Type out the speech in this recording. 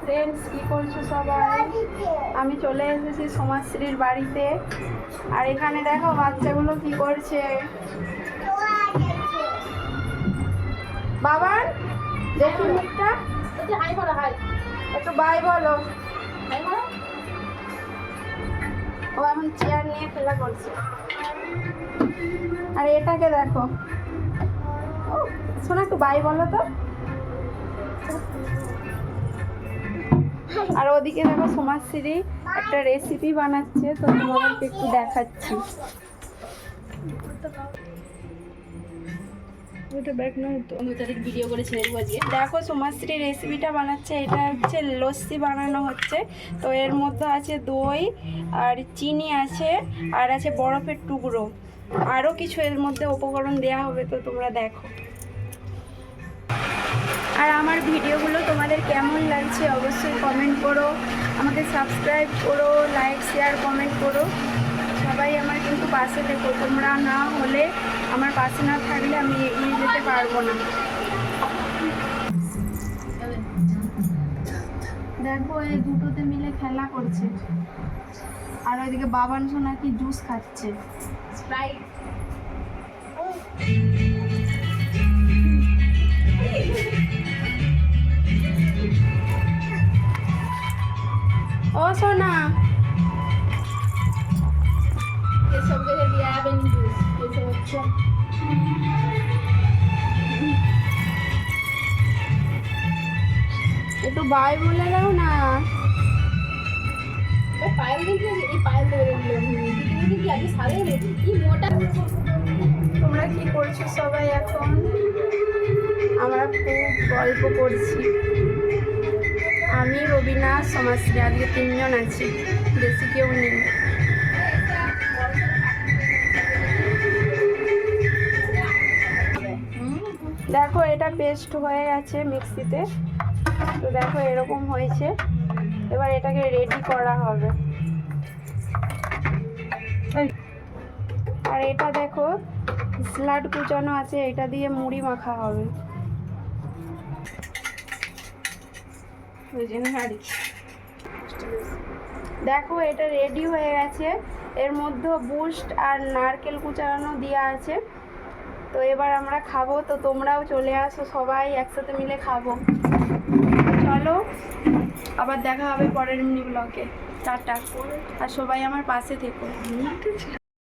Friends, কি করছো সবাই? আমি চলে এসেছি সমাজশ্রীর বাড়িতে। আর এখানে দেখো বাচ্চাগুলো কি করছে। বাবার দেখি মুখটা, একটু বাই বলো। ও এখন চেয়ার নিয়ে খেলা করছে। আর এটাকে দেখো, শোনো একটু বাই বলো তো। আর ওদিকে দেখো সমাজশ্রী একটা রেসিপি বানাচ্ছে, তো তোমাদেরকে একটু দেখাচ্ছি। দেখো সমাজশ্রী রেসিপিটা বানাচ্ছে, এটা হচ্ছে লস্যি বানানো হচ্ছে। তো এর মধ্যে আছে দই আর চিনি আছে, আর আছে বরফের টুকরো, আরও কিছু এর মধ্যে উপকরণ দেওয়া হবে, তো তোমরা দেখো। আর আমার ভিডিওগুলো তোমাদের কেমন লাগছে অবশ্যই কমেন্ট করো, আমাকে সাবস্ক্রাইব করো, লাইক শেয়ার কমেন্ট করো। সবাই আমার কিন্তু পাশে থেকো, তোমরা না হলে, আমার পাশে না থাকলে আমি এগিয়ে যেতে পারবো না। দেখো এই দুটোতে মিলে খেলা করছে, আর ওইদিকে বাবান সোনা কি জুস খাচ্ছে, স্প্রাইট। ও সোনা, सब जगह दिया है बेनी जूस ये सब अच्छा একটু বাই বলে দাও না। ये पायल देखिए ये पायल दे रही है दीदी की आगे सारे ये मोटा তোমরা কি করছো সবাই এখন? আমরা খুব গল্প করছি, আমি, রবিনা, সমাজশ্রী, আজকে 3 জন আছি, বেশি কেউ নেই। দেখো এটা পেস্ট হয়ে গেছে মিক্সিতে, তো দেখো এরকম হয়েছে। এবার এটাকে রেডি করা হবে। আর এটা দেখো স্যালাড কুচানো আছে, এটা দিয়ে মুড়ি মাখা হবে। দেখো এটা রেডি হয়ে গেছে, এর মধ্যে বুস্ট আর নারকেল কুচানো দেওয়া আছে। তো এবার আমরা খাবো, তো তোমরাও চলে আসো, সবাই একসাথে মিলে খাবো। চলো, আবার দেখা হবে পরের মিনি ব্লগে। টাটা। আর সবাই আমার পাশে থেকো।